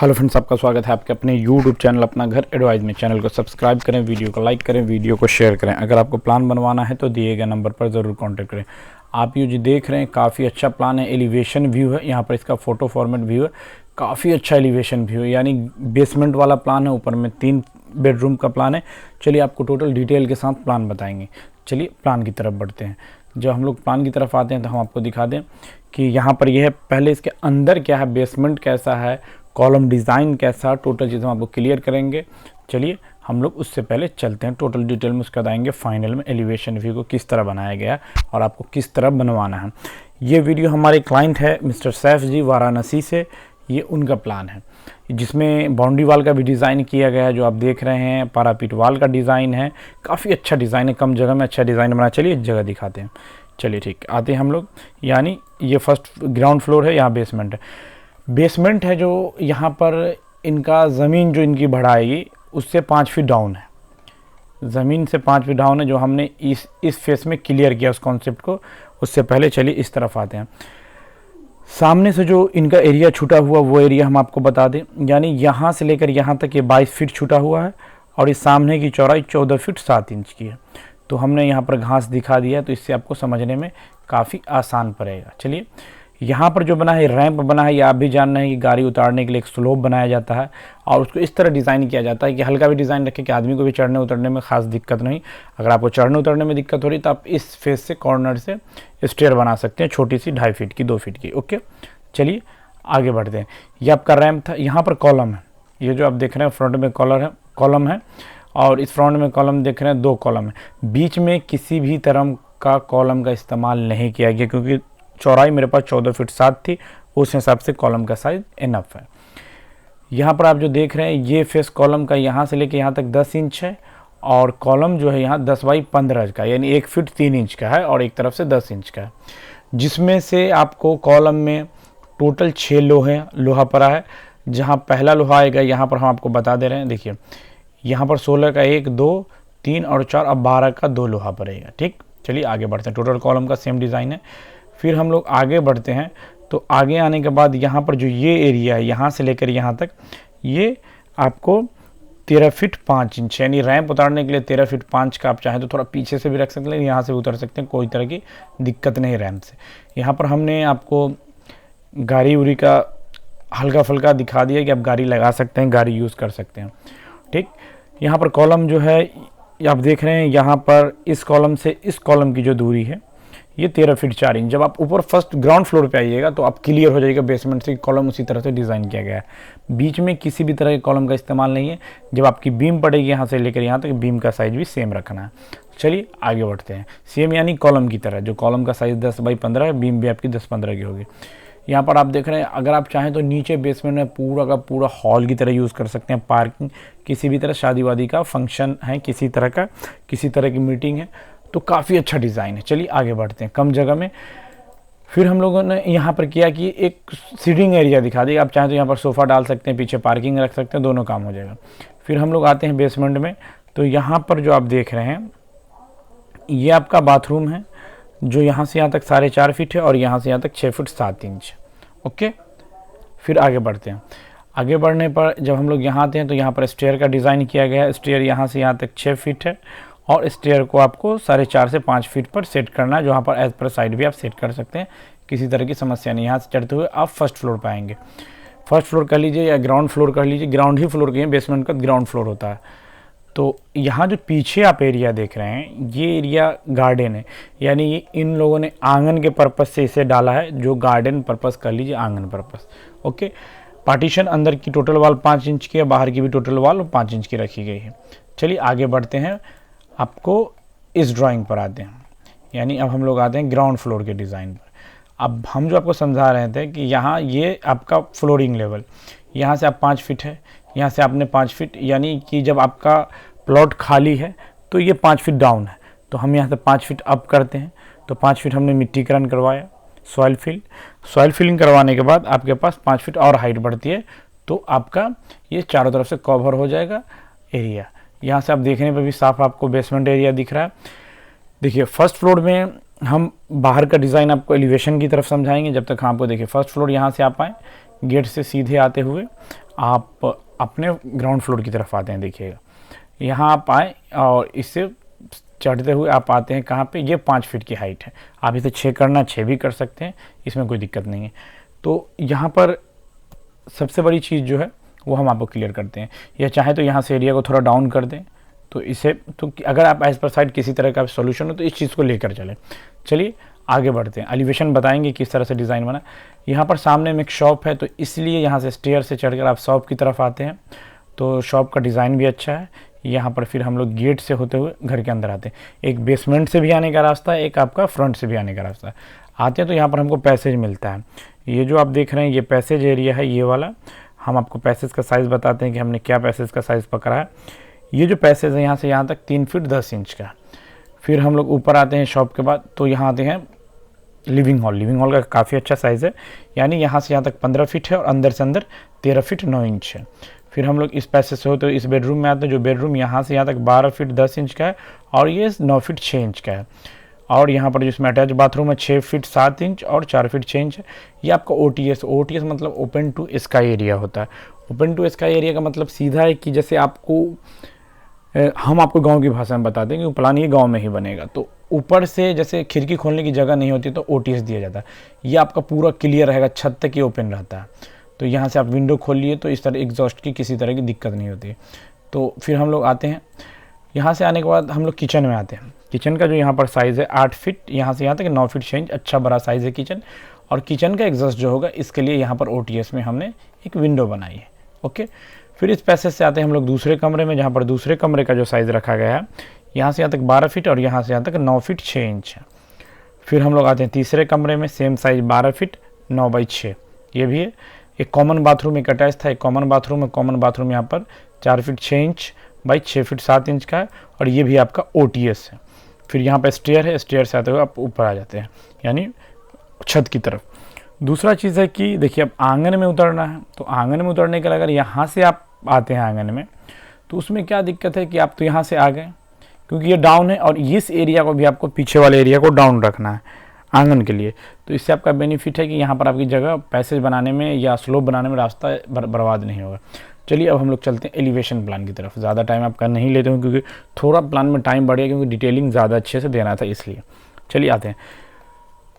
Hello friends, आपका स्वागत है आपके अपने यूट्यूब चैनल अपना घर एडवाइस में। चैनल को सब्सक्राइब करें, वीडियो को लाइक करें, वीडियो को शेयर करें। अगर आपको प्लान बनवाना है तो दिए गए नंबर पर ज़रूर कांटेक्ट करें। आप ये जो देख रहे हैं काफ़ी अच्छा प्लान है, एलिवेशन व्यू है। यहाँ पर इसका फोटो फॉर्मेट व्यू है, काफ़ी अच्छा एलिवेशन व्यू है, यानी बेसमेंट वाला प्लान है। ऊपर में 3 बेडरूम का प्लान है। चलिए आपको टोटल डिटेल के साथ प्लान बताएंगे। चलिए प्लान की तरफ बढ़ते हैं। जब हम लोग प्लान की तरफ आते हैं तो हम आपको दिखा दें कि यहाँ पर यह है। पहले इसके अंदर क्या है, बेसमेंट कैसा है, कॉलम डिज़ाइन कैसा, टोटल चीज़ हम आपको क्लियर करेंगे। चलिए हम लोग उससे पहले चलते हैं टोटल डिटेल में, उसके बाद आएंगे फाइनल में एलिवेशन व्यू को किस तरह बनाया गया और आपको किस तरह बनवाना है। ये वीडियो हमारे क्लाइंट है मिस्टर सैफ जी वाराणसी से। ये उनका प्लान है जिसमें बाउंड्री वाल का भी डिज़ाइन किया गया है, जो आप देख रहे हैं। पारापीट वाल का डिज़ाइन है, काफ़ी अच्छा डिज़ाइन है, कम जगह में अच्छा डिज़ाइन बना। चलिए जगह दिखाते हैं। चलिए ठीक, आते हैं हम लोग। यानी ये फर्स्ट ग्राउंड फ्लोर है, यहाँ बेसमेंट है। बेसमेंट है जो यहाँ पर इनका ज़मीन जो इनकी बढ़ाएगी उससे 5 फीट डाउन है, ज़मीन से 5 फीट डाउन है, जो हमने इस फेस में क्लियर किया उस कॉन्सेप्ट को। उससे पहले चलिए इस तरफ आते हैं। सामने से जो इनका एरिया छूटा हुआ वो एरिया हम आपको बता दें, यानी यहाँ से लेकर यहाँ तक ये 22 फीट छूटा हुआ है और इस सामने की चौड़ाई 14 फीट 7 इंच की है। तो हमने यहाँ पर घास दिखा दिया है, तो इससे आपको समझने में काफ़ी आसान पड़ेगा। चलिए यहाँ पर जो बना है रैंप बना है, ये आप भी जान रहे हैं कि गाड़ी उतारने के लिए एक स्लोप बनाया जाता है और उसको इस तरह डिज़ाइन किया जाता है कि हल्का भी डिज़ाइन रखे कि आदमी को भी चढ़ने उतरने में ख़ास दिक्कत नहीं। अगर आपको चढ़ने उतरने में दिक्कत हो रही तो आप इस फेस से कॉर्नर से स्टेयर बना सकते हैं, छोटी सी 2.5 फीट की 2 फीट की। ओके चलिए आगे बढ़ते हैं। ये आपका रैंप था। यहाँ पर कॉलम है, ये जो आप देख रहे हैं फ्रंट में कॉलम है और इस फ्रंट में कॉलम देख रहे हैं, 2 कॉलम है। बीच में किसी भी तरह का कॉलम का इस्तेमाल नहीं किया गया क्योंकि चौड़ाई मेरे पास 14 फीट 7 थी, उस हिसाब से कॉलम का साइज इनफ है। यहाँ पर आप जो देख रहे हैं ये फेस कॉलम का यहाँ से लेके यहाँ तक 10 इंच है और कॉलम जो है यहाँ 10 बाई 15 का, यानी 1 फीट 3 इंच का है और एक तरफ से 10 इंच का है। जिसमें से आपको कॉलम में टोटल 6 लोहा पड़ा है। जहाँ पहला लोहा आएगा यहाँ पर हम आपको बता दे रहे हैं, देखिए यहाँ पर 16 का 1 2 3 और 4 अब 12 का 2 लोहा पड़ेगा। ठीक, चलिए आगे बढ़ते हैं। टोटल कॉलम का सेम डिज़ाइन है। फिर हम लोग आगे बढ़ते हैं तो आगे आने के बाद यहाँ पर जो ये एरिया है यहाँ से लेकर यहाँ तक, ये आपको 13 फीट 5 इंच, यानी रैंप उतारने के लिए 13 फीट 5 का आप चाहें तो थोड़ा पीछे से भी रख सकते हैं, यहाँ से उतर सकते हैं, कोई तरह की दिक्कत नहीं रैंप से। यहाँ पर हमने आपको गाड़ी उड़ी का हल्का फुल्का दिखा दिया कि आप गाड़ी लगा सकते हैं, गाड़ी यूज़ कर सकते हैं। ठीक, यहाँ पर कॉलम जो है आप देख रहे हैं, यहाँ पर इस कॉलम से इस कॉलम की जो दूरी है ये 13 फीट 4 इंच। जब आप ऊपर फर्स्ट ग्राउंड फ्लोर पे आइएगा तो आप क्लियर हो जाएगा बेसमेंट से कॉलम उसी तरह से डिज़ाइन किया गया है। बीच में किसी भी तरह के कॉलम का इस्तेमाल नहीं है। जब आपकी बीम पड़ेगी यहाँ से लेकर यहाँ तक, बीम का साइज़ भी सेम रखना है। चलिए आगे बढ़ते हैं। सेम यानी कॉलम की तरह, जो कॉलम का साइज़ 10 बाई 15 है, बीम भी आपकी 10-15 की होगी। यहाँ पर आप देख रहे हैं, अगर आप चाहें तो नीचे बेसमेंट में पूरा का पूरा हॉल की तरह यूज़ कर सकते हैं। पार्किंग, किसी भी तरह शादी वादी का फंक्शन है, किसी तरह की मीटिंग है, तो काफ़ी अच्छा डिज़ाइन है। चलिए आगे बढ़ते हैं कम जगह में। फिर हम लोगों ने यहाँ पर किया कि एक सीटिंग एरिया दिखा दिया। आप चाहें तो यहाँ पर सोफ़ा डाल सकते हैं, पीछे पार्किंग रख सकते हैं, दोनों काम हो जाएगा। फिर हम लोग आते हैं बेसमेंट में, तो यहाँ पर जो आप देख रहे हैं ये आपका बाथरूम है, जो यहाँ से यहाँ तक 4.5 फीट है और यहाँ से यहाँ तक 6 फीट 7 इंच। ओके, फिर आगे बढ़ते हैं। आगे बढ़ने पर जब हम लोग यहाँ आते हैं तो यहाँ पर स्टेयर का डिज़ाइन किया गया है। स्टेयर यहाँ से यहाँ तक 6 फीट है और स्टेयर को आपको 4.5 से 5 फीट पर सेट करना है, जो यहाँ पर एज पर साइड भी आप सेट कर सकते हैं, किसी तरह की समस्या नहीं। यहाँ से चढ़ते हुए आप फर्स्ट फ्लोर पर आएंगे। फर्स्ट फ्लोर कर लीजिए या ग्राउंड फ्लोर कर लीजिए, ग्राउंड ही फ्लोर कहिए, बेसमेंट का ग्राउंड फ्लोर होता है। तो यहाँ जो पीछे आप एरिया देख रहे हैं ये एरिया गार्डन है, यानी ये इन लोगों ने आंगन के पर्पज़ से इसे डाला है, जो गार्डन पर्पज़ कर लीजिए, आंगन पर्पज़। ओके, पार्टीशन अंदर की टोटल वाल 5 इंच की है, बाहर की भी टोटल वाल 5 इंच की रखी गई है। चलिए आगे बढ़ते हैं, आपको इस ड्राइंग पर आते हैं, यानी अब हम लोग आते हैं ग्राउंड फ्लोर के डिज़ाइन पर। अब हम जो आपको समझा रहे थे कि यहाँ ये आपका फ्लोरिंग लेवल, यहाँ से आप 5 फीट है, यहाँ से आपने 5 फीट, यानी कि जब आपका प्लॉट खाली है तो ये 5 फीट डाउन है, तो हम यहाँ से 5 फीट अप करते हैं। तो 5 फीट हमने मिट्टीकरण करवाया, सॉइल फिलिंग करवाने के बाद आपके पास 5 फीट और हाइट बढ़ती है, तो आपका ये चारों तरफ से कवर हो जाएगा एरिया। यहाँ से आप देखने पर भी साफ आपको बेसमेंट एरिया दिख रहा है। देखिए फर्स्ट फ्लोर में हम बाहर का डिज़ाइन आपको एलिवेशन की तरफ समझाएंगे, जब तक हम आपको देखिए फर्स्ट फ्लोर यहाँ से आप आएँ, गेट से सीधे आते हुए आप अपने ग्राउंड फ्लोर की तरफ आते हैं। देखिएगा यहाँ आप आए और इससे चढ़ते हुए आप आते हैं कहाँ पे, ये 5 फीट की हाइट है। आप इसे 6 करना 6 भी कर सकते हैं, इसमें कोई दिक्कत नहीं है। तो यहाँ पर सबसे बड़ी चीज़ जो है वो हम आपको क्लियर करते हैं, या चाहे तो यहाँ से एरिया को थोड़ा डाउन कर दें। तो इसे तो अगर आप एज पर साइड किसी तरह का सॉल्यूशन हो तो इस चीज़ को लेकर चलें। चलिए आगे बढ़ते हैं, एलिवेशन बताएंगे किस तरह से डिज़ाइन बना। यहाँ पर सामने में एक शॉप है, तो इसलिए यहाँ से स्टेयर से चढ़कर आप शॉप की तरफ आते हैं। तो शॉप का डिज़ाइन भी अच्छा है। यहाँ पर फिर हम लोग गेट से होते हुए घर के अंदर आते हैं। एक बेसमेंट से भी आने का रास्ता है, एक आपका फ्रंट से भी आने का रास्ता है। आते हैं तो यहाँ पर हमको पैसेज मिलता है। ये जो आप देख रहे हैं ये पैसेज एरिया है, ये वाला। हम आपको पैसेज का साइज़ बताते हैं कि हमने क्या पैसेज का साइज़ पकड़ा है। ये जो पैसेज है यहाँ से यहाँ तक 3 फीट 10 इंच का। फिर हम लोग ऊपर आते हैं शॉप के बाद, तो यहाँ आते हैं लिविंग हॉल। लिविंग हॉल का काफ़ी अच्छा साइज़ है, यानी यहाँ से यहाँ तक 15 फीट है और अंदर से अंदर 13 फीट 9 इंच है। फिर हम लोग इस पैसेज से होते हुए इस बेडरूम में आते हैं, जो बेडरूम यहाँ से यहाँ तक 12 फीट 10 इंच का है और ये 9 फीट 6 इंच का है। और यहाँ पर जिसमें अटैच बाथरूम है 6 फीट 7 इंच और 4 फीट 6 इंच है। ये आपका OTS मतलब ओपन टू स्काई एरिया होता है। ओपन टू स्काई एरिया का मतलब सीधा है कि जैसे आपको हम आपको गांव की भाषा में बताते हैं कि प्लान ये गांव में ही बनेगा, तो ऊपर से जैसे खिड़की खोलने की जगह नहीं होती तो OTS दिया जाता है। ये आपका पूरा क्लियर रहेगा, छत तक ये ओपन रहता है। तो यहाँ से आप विंडो खोलिए तो इस तरह एग्जॉस्ट की किसी तरह की दिक्कत नहीं होती। तो फिर हम लोग आते हैं, यहाँ से आने के बाद हम लोग किचन में आते हैं। किचन का जो यहाँ पर साइज़ है 8 फीट, यहाँ से यहाँ तक 9 फीट 6 इंच, अच्छा बड़ा साइज़ है किचन। और किचन का एग्जॉस्ट जो होगा इसके लिए यहाँ पर OTS में हमने एक विंडो बनाई है। ओके, फिर इस पैसेज से आते हैं हम लोग दूसरे कमरे में, जहाँ पर दूसरे कमरे का जो साइज़ रखा गया है यहाँ से यहाँ तक 12 फीट और यहाँ से यहाँ तक 9 फीट 6 इंच है। फिर हम लोग आते हैं तीसरे कमरे में, सेम साइज़ 12 फीट 9 बाई 6 ये भी है। एक कॉमन बाथरूम एक अटैच था, एक कॉमन बाथरूम है। कॉमन बाथरूम यहाँ पर 4 feet 6 inch by 6 feet 7 inch का है और ये भी आपका OTS है। फिर यहाँ पर स्टेयर है, स्टेयर से आते हुए आप ऊपर आ जाते हैं यानी छत की तरफ। दूसरा चीज़ है कि देखिए अब आंगन में उतरना है, तो आंगन में उतरने के लिए अगर यहाँ से आप आते हैं आंगन में, तो उसमें क्या दिक्कत है कि आप तो यहाँ से आ गए, क्योंकि ये डाउन है और इस एरिया को भी आपको पीछे वाले एरिया को डाउन रखना है आंगन के लिए। तो इससे आपका बेनिफिट है कि यहाँ पर आपकी जगह पैसेज बनाने में या स्लोप बनाने में रास्ता बर्बाद नहीं होगा। चलिए अब हम लोग चलते हैं एलिवेशन प्लान की तरफ। ज़्यादा टाइम आपका नहीं लेते हूँ क्योंकि थोड़ा प्लान में टाइम बढ़ गया, क्योंकि डिटेलिंग ज़्यादा अच्छे से देना था इसलिए। चलिए आते हैं,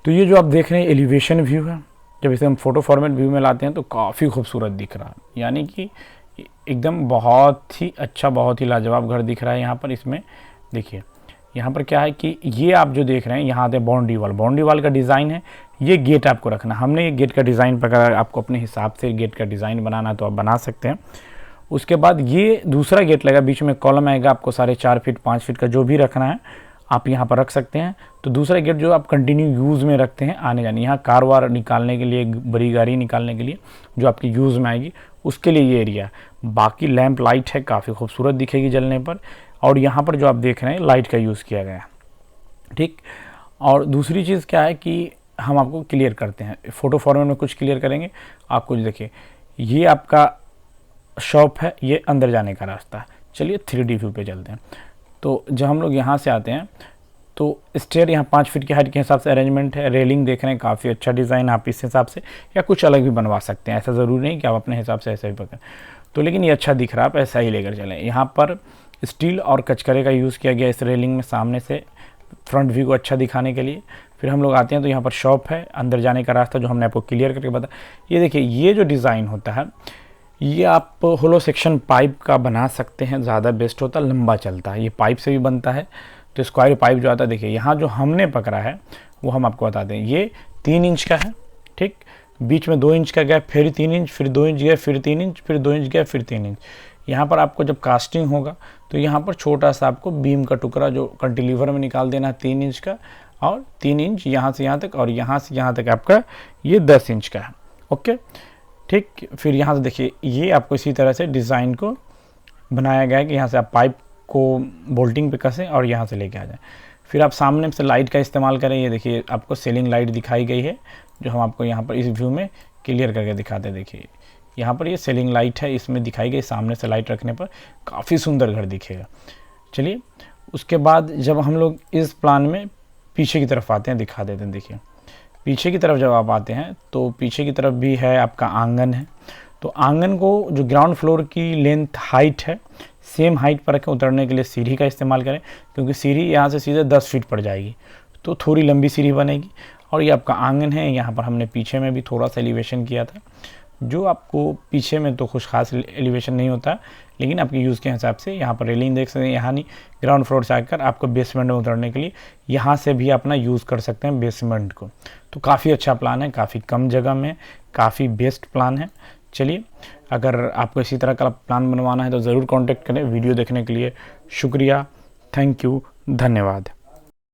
तो ये जो आप देख रहे हैं एलिवेशन व्यू है। जब इसे हम फोटो फॉर्मेट व्यू में लाते हैं तो काफ़ी खूबसूरत दिख रहा है, यानी कि एकदम बहुत ही अच्छा बहुत ही लाजवाब घर दिख रहा है। यहाँ पर इसमें देखिए यहाँ पर क्या है कि ये आप जो देख रहे हैं यहाँ आते हैं बाउंड्री वाल। बाउंड्री वाल का डिज़ाइन है, ये गेट आपको रखना। हमने ये गेट का डिज़ाइन पकड़ा, आपको अपने हिसाब से गेट का डिज़ाइन बनाना है तो आप बना सकते हैं। उसके बाद ये दूसरा गेट लगा, बीच में कॉलम आएगा, आपको 4.5 फीट 5 फीट का जो भी रखना है आप यहाँ पर रख सकते हैं। तो दूसरा गेट जो आप कंटिन्यू यूज़ में रखते हैं आने जाने, यहाँ कार वार निकालने के लिए, बड़ी गाड़ी निकालने के लिए जो आपकी यूज़ में आएगी उसके लिए ये एरिया। बाकी लैंप लाइट है, काफ़ी खूबसूरत दिखेगी जलने पर। और यहाँ पर जो आप देख रहे हैं लाइट का यूज़ किया गया है, ठीक। और दूसरी चीज़ क्या है कि हम आपको क्लियर करते हैं फ़ोटो फॉर्मेट में, कुछ क्लियर करेंगे आपको। देखिए ये आपका शॉप है, ये अंदर जाने का रास्ता है। चलिए 3D व्यू पे चलते हैं। तो जब हम लोग यहाँ से आते हैं तो स्टेयर यहाँ 5 फीट की हाइट के हिसाब से अरेंजमेंट है। रेलिंग देख रहे हैं, काफ़ी अच्छा डिज़ाइन, आप इस हिसाब से या कुछ अलग भी बनवा सकते हैं, ऐसा ज़रूरी नहीं कि आप अपने हिसाब से ऐसा ही पकड़ें। तो लेकिन ये अच्छा दिख रहा है, आप ऐसा ही लेकर चलें। यहाँ पर स्टील और कचकरे का यूज़ किया गया इस रेलिंग में, सामने से फ्रंट व्यू को अच्छा दिखाने के लिए। फिर हम लोग आते हैं तो यहाँ पर शॉप है, अंदर जाने का रास्ता जो हमने आपको क्लियर करके बताया। ये देखिए ये जो डिज़ाइन होता है ये आप होलो सेक्शन पाइप का बना सकते हैं, ज़्यादा बेस्ट होता है, लंबा चलता है। ये पाइप से भी बनता है, तो स्क्वायर पाइप जो आता है, देखिए यहाँ जो हमने पकड़ा है वो हम आपको बताते हैं। ये 3 इंच का है, ठीक, बीच में 2 इंच का गैप, फिर 3 इंच, फिर 2 इंच गैप, फिर 3 इंच, फिर 2 इंच गैप, फिर 3 इंच। यहाँ पर आपको जब कास्टिंग होगा तो यहाँ पर छोटा सा आपको बीम का टुकड़ा जो कैंटिलीवर में निकाल देना है 3 इंच का, और 3 इंच यहाँ से यहाँ तक, और यहाँ से यहाँ तक आपका ये 10 इंच का है। ओके, ठीक। फिर यहाँ से देखिए ये आपको इसी तरह से डिज़ाइन को बनाया गया है कि यहाँ से आप पाइप को बोल्टिंग पे कसें और यहाँ से लेके आ जाएं। फिर आप सामने से लाइट का इस्तेमाल करें। ये देखिए आपको सीलिंग लाइट दिखाई गई है, जो हम आपको यहाँ पर इस व्यू में क्लियर करके दिखाते हैं। देखिए यहाँ पर ये सीलिंग लाइट है, इसमें दिखाई गई, सामने से लाइट रखने पर काफ़ी सुंदर घर दिखेगा। चलिए उसके बाद जब हम लोग इस प्लान में पीछे की तरफ आते हैं, दिखा देते हैं। देखिए पीछे की तरफ जब आप आते हैं तो पीछे की तरफ भी है आपका आंगन है। तो आंगन को जो ग्राउंड फ्लोर की लेंथ हाइट है सेम हाइट पर रखें। उतरने के लिए सीढ़ी का इस्तेमाल करें, क्योंकि सीढ़ी यहाँ से सीधे 10 फीट पड़ जाएगी, तो थोड़ी लंबी सीढ़ी बनेगी। और ये आपका आंगन है, यहाँ पर हमने पीछे में भी थोड़ा सा एलिवेशन किया था, जो आपको पीछे में तो कुछ खास एलिवेशन नहीं होता, लेकिन आपके यूज़ के हिसाब से यहाँ पर रेलिंग देख सकते हैं। यहाँ नहीं, ग्राउंड फ्लोर से आकर आपको बेसमेंट में उतरने के लिए यहाँ से भी अपना यूज़ कर सकते हैं बेसमेंट को। तो काफ़ी अच्छा प्लान है, काफ़ी कम जगह में काफ़ी बेस्ट प्लान है। चलिए, अगर आपको इसी तरह का प्लान बनवाना है तो ज़रूर कॉन्टेक्ट करें। वीडियो देखने के लिए शुक्रिया, थैंक यू, धन्यवाद।